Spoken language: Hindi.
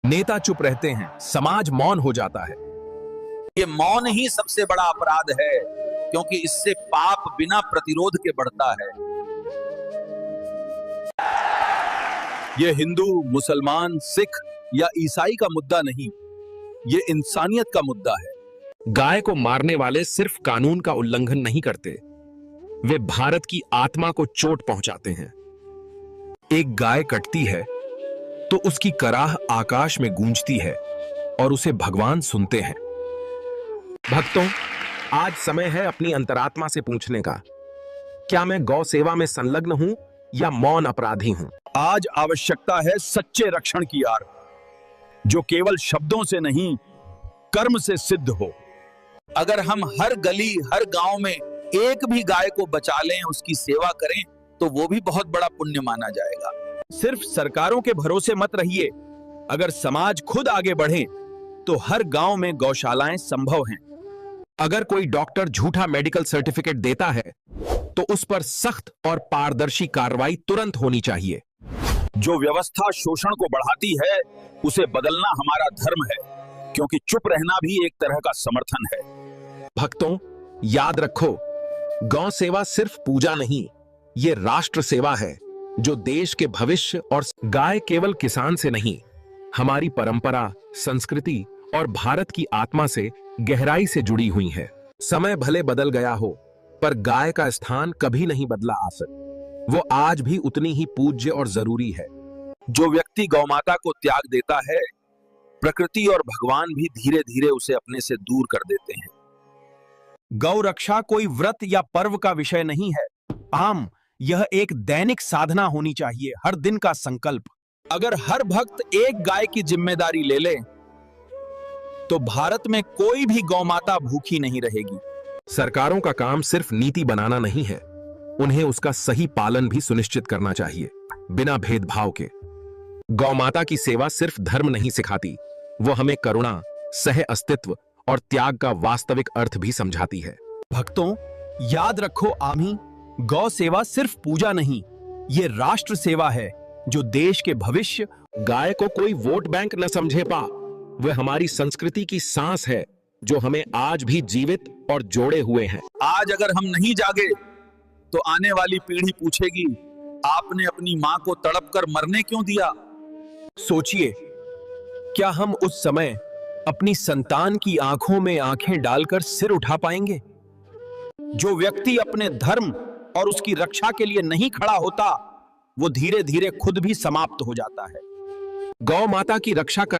नेता चुप रहते हैं, समाज मौन हो जाता है। ये मौन ही सबसे बड़ा अपराध है, क्योंकि इससे पाप बिना प्रतिरोध के बढ़ता है। ये हिंदू, मुसलमान, सिख या ईसाई का मुद्दा नहीं, ये इंसानियत का मुद्दा है। गाय को मारने वाले सिर्फ कानून का उल्लंघन नहीं करते, वे भारत की आत्मा को चोट पहुंचाते हैं। एक गाय कटती है तो उसकी कराह आकाश में गूंजती है और उसे भगवान सुनते हैं। भक्तों, आज समय है अपनी अंतरात्मा से पूछने का, क्या मैं गौ सेवा में संलग्न हूं या मौन अपराधी हूं? आज आवश्यकता है सच्चे रक्षण की यार, जो केवल शब्दों से नहीं, कर्म से सिद्ध हो। अगर हम हर गली, हर गांव में एक भी गाय को बचा लें, उसकी सेवा करें, तो वो भी बहुत बड़ा पुण्य माना जाएगा। सिर्फ सरकारों के भरोसे मत रहिए। अगर समाज खुद आगे बढ़े तो हर गांव में गौशालाएं संभव हैं। अगर कोई डॉक्टर झूठा मेडिकल सर्टिफिकेट देता है तो उस पर सख्त और पारदर्शी कार्रवाई तुरंत होनी चाहिए। जो व्यवस्था शोषण को बढ़ाती है, उसे बदलना हमारा धर्म है, क्योंकि चुप रहना भी एक तरह का समर्थन है। भक्तों, याद रखो, गौ सेवा सिर्फ पूजा नहीं, ये राष्ट्र सेवा है जो देश के भविष्य और गाय केवल किसान से नहीं, हमारी परंपरा, संस्कृति और भारत की आत्मा से गहराई से जुड़ी हुई है। समय भले बदल गया हो, पर गाय का स्थान कभी नहीं बदला आसक। वो आज भी उतनी ही पूज्य और जरूरी है। जो व्यक्ति गौमाता को त्याग देता है, प्रकृति और भगवान भी धीरे धीरे उसे अपने से दूर कर देते हैं। गौ रक्षा कोई व्रत या पर्व का विषय नहीं है, यह एक दैनिक साधना होनी चाहिए, हर दिन का संकल्प। अगर हर भक्त एक गाय की जिम्मेदारी ले ले, तो भारत में कोई भी गौमाता भूखी नहीं रहेगी। सरकारों का काम सिर्फ नीति बनाना नहीं है, उन्हें उसका सही पालन भी सुनिश्चित करना चाहिए, बिना भेदभाव के। गौमाता की सेवा सिर्फ धर्म नहीं सिखाती, वो हमें करुणा, सह अस्तित्व और त्याग का वास्तविक अर्थ भी समझाती है। भक्तों, याद रखो, गौ सेवा सिर्फ पूजा नहीं, ये राष्ट्र सेवा है जो देश के भविष्य। गाय को कोई वोट बैंक न समझे पा, वह हमारी संस्कृति की सांस है जो हमें आज भी जीवित और जोड़े हुए हैं। आज अगर हम नहीं जागे तो आने वाली पीढ़ी पूछेगी, आपने अपनी मां को तड़प कर मरने क्यों दिया? सोचिए, क्या हम उस समय अपनी संतान की आंखों में आंखें डालकर सिर उठा पाएंगे? जो व्यक्ति अपने धर्म और उसकी रक्षा के लिए नहीं खड़ा होता, वो धीरे धीरे खुद भी समाप्त हो जाता है। गौ माता की रक्षा कर